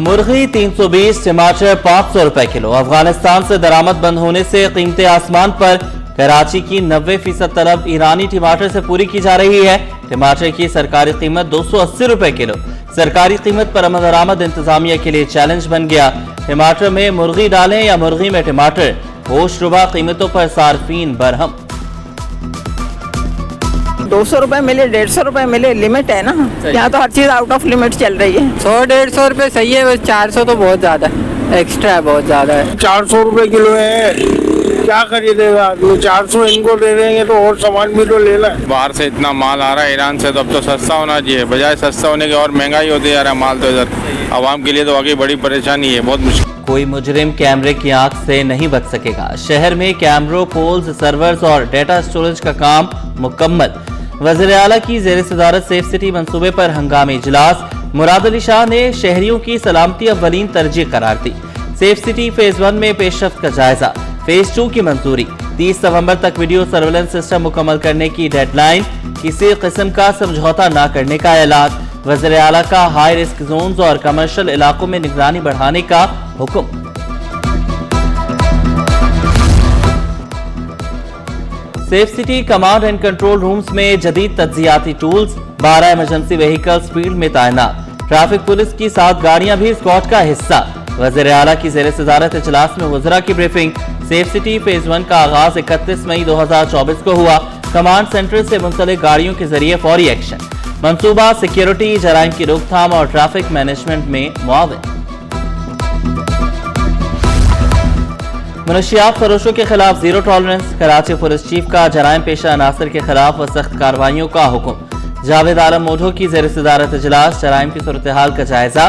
मुर्गी 320, टमाटर 500 रुपए किलो। अफगानिस्तान से दरामद बंद होने से कीमतें आसमान पर। कराची की 90% तलब ईरानी टमाटर से पूरी की जा रही है। टमाटर की सरकारी कीमत 280 रुपए किलो। सरकारी कीमत पर अमल दरामद इंतजामिया के लिए चैलेंज बन गया। टमाटर में मुर्गी डालें या मुर्गी में टमाटर, होश रुबा कीमतों पर सार्फिन बरहम। 200 रुपए मिले, 150 रुपए मिले, लिमिट है ना। यहाँ तो हर चीज आउट ऑफ लिमिट चल रही है। 100-150 रुपए सही है, बस 400 तो बहुत ज्यादा है, एक्स्ट्रा है, बहुत ज्यादा है। 400 रुपए किलो है, क्या खरीदेगा आदमी? 400 इनको दे देंगे तो और सामान भी तो लेना है। बाहर से इतना माल आ रहा है ईरान से, तो अब तो सस्ता होना चाहिए, बजाय सस्ता होने के और महंगाई होती जा रहा है माल। तो इधर आवाम के लिए तो वाकई बड़ी परेशानी है, बहुत मुश्किल। कोई मुजरिम कैमरे की आंख से नहीं बच सकेगा। शहर में कैमरों, पोल्स, सर्वर्स और डेटा स्टोरेज का काम मुकम्मल। वज़ीर आला की ज़ेर सदारत सेफ सिटी मंसूबे पर हंगामी इजलास। मुराद अली शाह ने शहरियों की सलामती अव्वलीन तरजीह करार दी। सेफ सिटी फेज 1 में पेशरफ्त का जायजा। फेज 2 की मंजूरी। 30 नवंबर तक वीडियो सर्वेलेंस सिस्टम मुकम्मल करने की डेडलाइन। किसी किस्म का समझौता न करने का ऐलान। वज़ीर आला का हाई रिस्क जोन्स और कमर्शियल इलाकों में निगरानी बढ़ाने का हुक्म। Safe city command and control rooms में जदीद तज्जियाती टूल्स। 12 इमरजेंसी व्हीकल्स फील्ड में तैनात। ट्रैफिक पुलिस की 7 गाड़ियां भी स्क्वाड का हिस्सा। वज़ीर आला की ज़ेर सदारत इजलास में वज़रा की ब्रीफिंग। सेफ सिटी फेज 1 का आगाज 31 मई 2024 को हुआ। कमांड सेंटर से मुंसलिक गाड़ियों के जरिए फौरी एक्शन। मंसूबा सिक्योरिटी, जराइम की रोकथाम और ट्रैफिक मैनेजमेंट में मुआविन। मनशियात फरोशों के खिलाफ zero tolerance. Karachi police chief का जराइम पेशा अनासर के खिलाफ सख्त कार्रवाइयों का हुक्म। जावेद आलम मोढो की ज़ेर सदारत इजलास। जराइम की सूरत हाल का जायजा।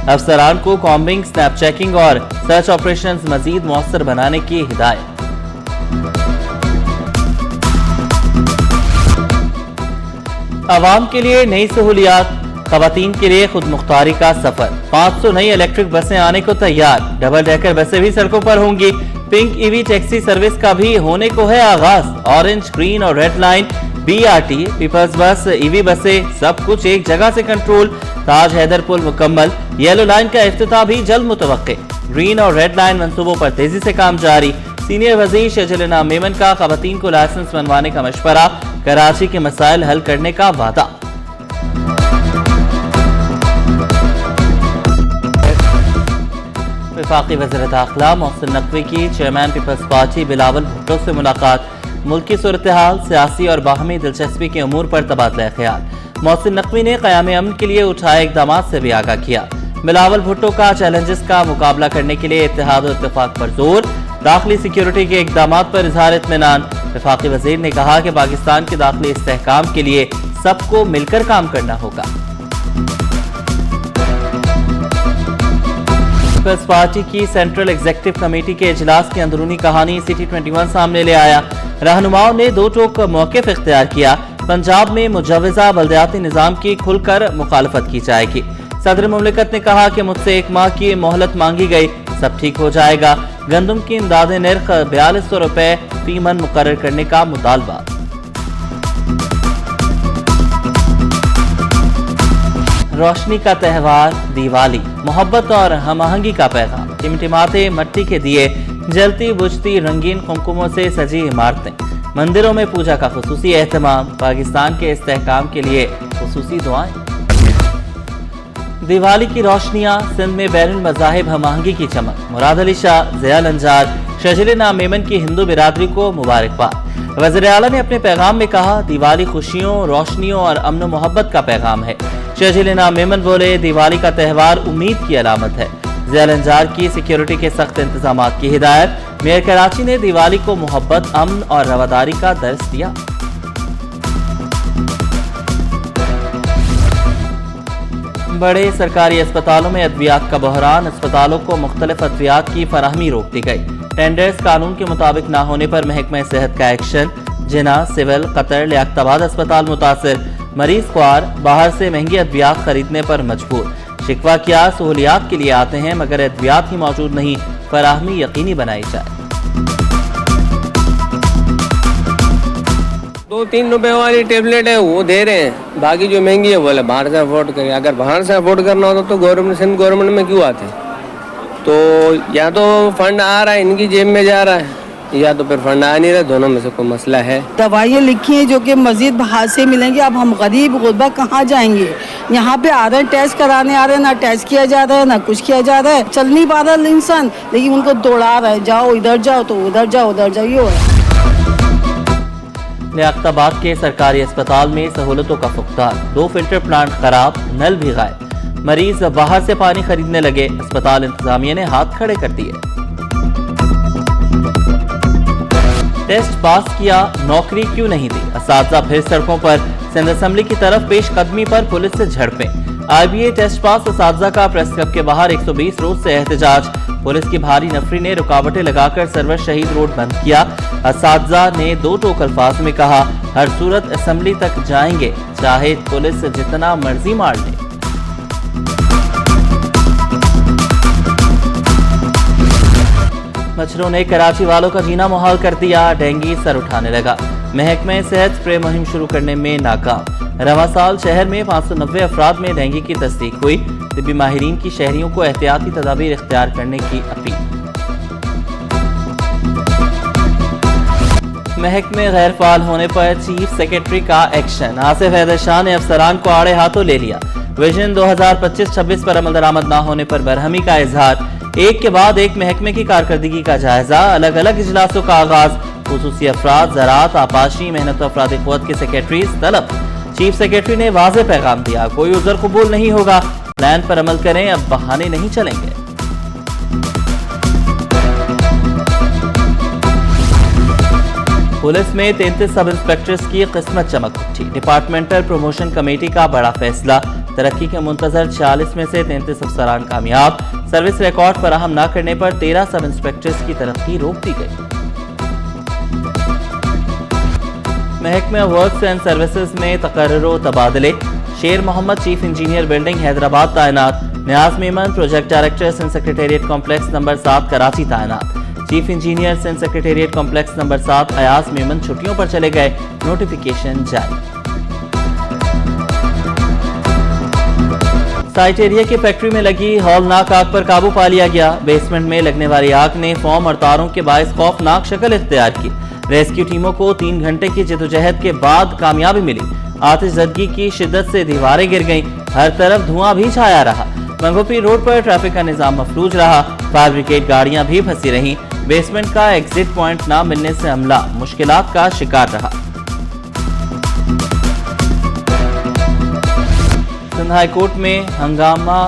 अफसरान को कॉम्बिंग, स्नैप चेकिंग और सर्च ऑपरेशन मजीद मौसर बनाने की हिदायत। अवाम के लिए नई सहूलियात। खवातीन के लिए खुद मुख्तारी का सफर। 500 नई इलेक्ट्रिक बसें आने को तैयार। डबल डेकर बसें भी सड़कों पर होंगी। पिंक ईवी टैक्सी सर्विस का भी होने को है आगाज। ऑरेंज, ग्रीन और रेड लाइन, BRT, पीपल्स बस, ईवी बसें, सब कुछ एक जगह से कंट्रोल। ताज हैदर पुल मुकम्मल। येलो लाइन का इफ्तिताह भी जल्द मुतवक्के। ग्रीन और रेड लाइन मंसूबों पर तेजी से काम जारी। सीनियर वजीर शहजहां मेमन का खवातीन को लाइसेंस बनवाने का मशवरा। कराची के मसाइल हल करने का वादा। वफाकी वज़ीर दाखिला मोहसिन नकवी की chairman Peoples Party Bilawal Bhutto से मुलाकात। मुल्की सूरत हाल, सियासी और बाहमी दिलचस्पी के अमूर पर तबादला ख्याल। मोहसिन नकवी ने क़याम अमन के लिए उठाए इक़दाम से भी आगाह किया। बिलावल भुट्टो का चैलेंजेस का मुकाबला करने के लिए इत्तेहाद और इत्तेफाक पर जोर। दाखिली सिक्योरिटी के इक़दाम पर इज़हार इत्मीनान। वफाकी वज़ीर ने कहा कि पाकिस्तान के दाखिली इस्तेहकाम के लिए सबको मिलकर काम करना होगा। पीपल्स पार्टी की सेंट्रल एग्जीक्यूटिव कमेटी के इजलास की अंदरूनी कहानी सिटी 21 सामने ले आया। रहनुमाओं ने दो टोक मौक़िफ़ इख्तियार किया। पंजाब में मुजव्वज़ा बल्दियाती निज़ाम की खुलकर मुखालफत की जाएगी। सदर मुमलिकत ने कहा कि मुझसे 1 माह की मोहलत मांगी गई, सब ठीक हो जाएगा। गंदम की इमदाद नर्ख 4200 रुपए फी मन मुकर्रर करने का मुतालबा। रोशनी का त्यौहार दिवाली, मोहब्बत और हम-आहंगी का पैगाम। टिमटिमाते मट्टी के दिए, जलती बुझती रंगीन कुमकुमों से सजी इमारतें। मंदिरों में पूजा का खुसूसी एहतमाम। पाकिस्तान के इस्तेहकाम के लिए खुसूसी दुआएं। दिवाली की रोशनियां, सिंध में बैरुल मज़ाहिब हम-आहंगी की चमक। मुराद अली शाह, ज़िया लंजार, शहजहां मेमन की हिंदू बिरादरी को मुबारकबाद। वज़ीर आला ने अपने पैगाम में कहा, दिवाली खुशियों, रोशनियों और अमन मोहब्बत का पैगाम है। शहजहां मेमन बोले, दिवाली का त्यौहार उम्मीद की अलामत है। ज़िया लंजार की सिक्योरिटी के सख्त इंतजाम की हिदायत। मेयर कराची ने दिवाली को मोहब्बत, अमन और रवादारी का दर्स दिया। बड़े सरकारी अस्पतालों में अद्वियात का बहरान। अस्पतालों को मुख्तलिफ अद्वियात की फराहमी रोक दी गई। टेंडर्स कानून के मुताबिक न होने पर महकमा सेहत का एक्शन। जिना, सिविल, कतर, लियाकताबाद अस्पताल मुतासिर। मरीज ख्वार, बाहर से महंगी अद्वियात खरीदने पर मजबूर। शिकवा किया, सहूलियात के लिए आते हैं मगर अद्वियात ही मौजूद नहीं, फराहमी यकीनी बनाई जाए। 2-3 रुपए वाली टेबलेट है वो दे रहे हैं, बाकी जो महंगी है बोले बाहर से अफोर्ड करें। अगर बाहर से अफोर्ड करना होता तो गवर्नमेंट सिंध गवर्नमेंट में क्यों आते? तो या तो फंड आ रहा है इनकी जेब में जा रहा है, या तो फिर फंड आ नहीं रहा, दोनों में से कोई मसला है। दवाइयाँ लिखी हैं जो कि मजीद बाहर से मिलेंगी। अब हम गरीब गुरबा कहाँ जाएंगे? यहाँ पे आ रहे हैं टेस्ट कराने, आ रहे हैं, ना टेस्ट किया जा रहा है ना कुछ किया जा रहा है। चल नहीं पा रहा इंसान, लेकिन उनको दौड़ा रहा है, जाओ इधर जाओ तो उधर जाओ, उधर जाओ, ये हो रहा है। लियाकताबाद के सरकारी अस्पताल में सहूलतों का फुकदार, 2 फिल्टर प्लांट खराब, नल भी गायब, मरीज बाहर से पानी खरीदने लगे, अस्पताल इंतजामिया ने हाथ खड़े कर दिए। टेस्ट पास किया, नौकरी क्यों नहीं दी? असातिज़ा फिर सड़कों पर, सिंध असेंबली की तरफ पेश कदमी पर पुलिस से झड़पें। आईबीए टेस्ट पास असातिज़ा का प्रेस क्लब के बाहर 120 रोज से एहतजाज, पुलिस की भारी नफरी ने रुकावटें लगाकर सरवर शहीद रोड बंद किया। असातिज़ा ने 2 टोक अल्फाज में कहा, हर सूरत असेंबली तक जाएंगे, चाहे पुलिस जितना मर्जी मार ले। मच्छरों ने कराची वालों का जीना मुहाल कर दिया, डेंगू सर उठाने लगा, महकमे सेहत स्प्रे मुहिम शुरू करने में नाकाम। रवां साल शहर में 590 अफराद में डेंगू की तस्दीक हुई, तिब्बी माहिरीन की शहरियों को एहतियाती तदाबीर इख्तियार करने की अपील। महकमे गैर फाल होने पर चीफ सेक्रेटरी का एक्शन, आसिफ हैदर शाह ने अफसरान को आड़े हाथों ले लिया। विजन 2025-26 पर अमल दरामद न होने पर बरहमी का इजहार, एक के बाद एक महकमे की कारकर्दगी का जायजा, अलग अलग इजलासों का आगाज, खुसूसी अफराद, ज़राअत, आपाशी, मेहनत अफराद क़ुव्वत के सेक्रेटरीज तलब। चीफ सेक्रेटरी ने वाज़ेह पैगाम दिया, कोई उज़र कबूल नहीं होगा, प्लान पर अमल करें, अब बहाने नहीं चलेंगे। पुलिस में 33 सब इंस्पेक्टर्स की किस्मत चमक उठी, डिपार्टमेंटल प्रमोशन कमेटी का बड़ा फैसला, तरक्की के मुंतजर 46 में से 33 अफसरान कामयाब, सर्विस रिकॉर्ड फराहम न करने पर 13 सब इंस्पेक्टर्स की तरक्की रोक दी गई। महकमे वर्क्स एंड सर्विसेज में तकर्रो तबादले, Sher Mohammad chief engineer building Hyderabad तैनात, Niaz Memon project director Sindh secretariat complex number 7 Karachi तैनात, chief engineer Sindh secretariat complex number 7 Ayaz Memon छुट्टियों पर चले गए, नोटिफिकेशन जारी। साइट एरिया की फैक्ट्री में लगी हौलनाक आग पर काबू पा लिया गया, बेसमेंट में लगने वाली आग ने फोम और तारों के बायस खौफनाक शक्ल इख्तियार की। रेस्क्यू टीमों को 3 घंटे की जद्दोजहद के बाद कामयाबी मिली, आतिशज़दगी की शिद्दत से दीवारें गिर गईं, हर तरफ धुआं भी छाया रहा। मंगोपी रोड पर ट्रैफिक का निजाम मफलूज रहा, फायर ब्रिगेड गाड़ियां भी फंसी रहीं, बेसमेंट का एग्जिट पॉइंट न मिलने से अमला मुश्किलात का शिकार रहा। सिंध हाई कोर्ट में हंगामा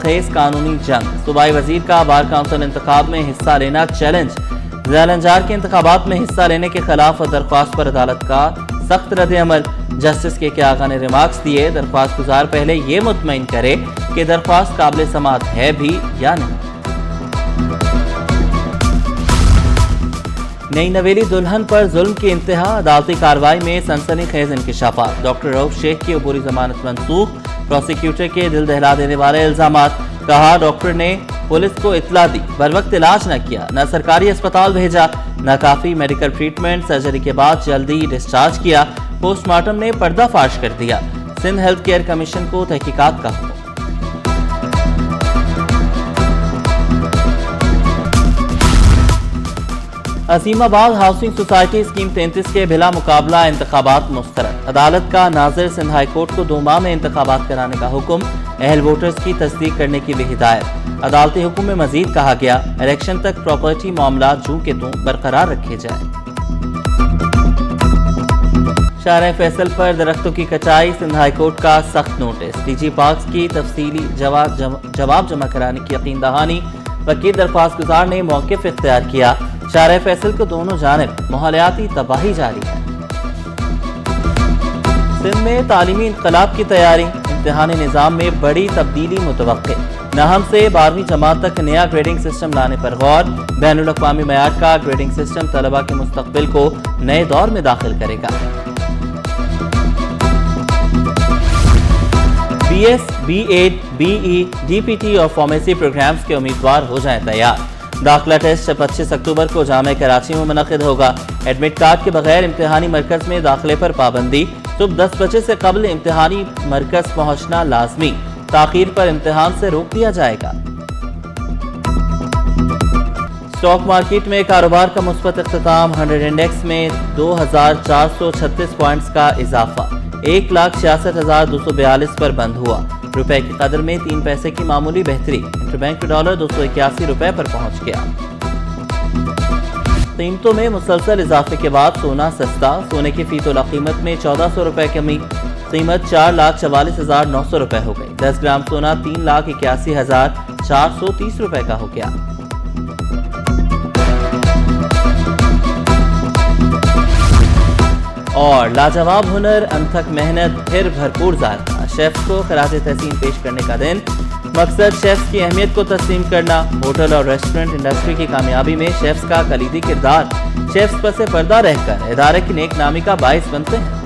खेज कानूनी जंग, सूबाई वजीर का बार काउंसिल इंतखाब में हिस्सा लेना चैलेंज, ज़ैलंजार के इंतखाबात में हिस्सा लेने के खिलाफ दरख्वास्त पर अदालत का सख्त रद्द-ए-अमल। जस्टिस के आगा ने रिमार्क्स दिए, दरख्वास्त गुजार पहले ये मुतमईन करे कि दरख्वास्त काबिल समाअत है भी या नहीं। नई नवेली दुल्हन पर जुल्म की इंतहा, अदालती कार्रवाई में सनसनीखेज इंकशाफात, डॉक्टर रऊफ शेख की अबूरी जमानत मंसूख, प्रोसिक्यूटर के दिल दहला देने वाले इल्जामात, कहा डॉक्टर ने पुलिस को इत्तला दी, बर वक्त इलाज न किया, न सरकारी अस्पताल भेजा, न काफी मेडिकल ट्रीटमेंट, सर्जरी के बाद जल्दी डिस्चार्ज किया, पोस्टमार्टम ने पर्दाफाश कर दिया। सिंध हेल्थ केयर कमीशन को तहकीकात का हुक्म। असीमाबाद हाउसिंग सोसाइटी स्कीम 33 के बिला मुकाबला इंतखाबात मुस्तरद, अदालत का नाजिर सिंध हाई कोर्ट को 2 माह में इंतखाबात कराने का हुक्म, अहल वोटर्स की तस्दीक करने की भी हिदायत। अदालती हुक्म में मजीद कहा गया, इलेक्शन तक प्रॉपर्टी मामला जूं के तूं बरकरार रखे जाए। शाहर फैसल पर दरख्तों की कटाई, सिंध हाई कोर्ट का सख्त नोटिस, डीजी पार्क्स की तफसीली जवाब जमा कराने की यकीन दहानी, वकील दरख्वास्त गुजार ने मौक़िफ़ इख्तियार किया, शाहर फैसल को दोनों जानिब माहौलियाती तबाही जारी है। सिंध में तालीमी इनकलाब की तैयारी, इम्तिहानी निज़ाम में बड़ी तब्दीली मुतवक्के, नहम से 12वीं जमात तक नया ग्रेडिंग सिस्टम लाने पर गौर, बैनुल अक़वामी मयार का ग्रेडिंग सिस्टम तलबा के मुस्तक़बिल को नए दौर में दाखिल करेगा। BS, B.Ed, BE, DPT और फार्मेसी प्रोग्राम्स के उम्मीदवार हो जाएं तैयार, दाखिला टेस्ट 25 अक्टूबर को जामे कराची में मुनक़िद होगा। एडमिट कार्ड के बगैर इम्तिहानी मरकज़ में दाखिले पर पाबंदी। सुबह 10 बजे से कबल इम्तिहानी मरकज़ पहुँचना लाजमी। ताख़ीर पर इम्तिहान से रोक दिया जाएगा। स्टॉक मार्केट में कारोबार का मुस्बत इख्तिताम। 100 इंडेक्स में 2436 पॉइंट्स का इजाफा 1,66,242 पर बंद हुआ। रुपए की कदर में 3 पैसे की मामूली बेहतरी। इंटरबैंक डॉलर 281 रुपए पर पहुंच गया। कीमतों में मुसलसल इजाफे के बाद सोना सस्ता। सोने की फी तोला कीमत में 1400 रुपए कमी। कीमत 4,44,900 रुपए हो गई। 10 ग्राम सोना 3,81,430 रुपए का हो गया। और लाजवाब हुनर, अनथक मेहनत, फिर भरपूर जायका। शेफ्स को खराज तहसीन पेश करने का दिन। मकसद शेफ्स की अहमियत को तस्लीम करना। होटल और रेस्टोरेंट इंडस्ट्री की कामयाबी में शेफ्स का कलीदी किरदार। शेफ्स पर से पर्दा रहकर इदारे की नेक नामी का बाइस बनते हैं।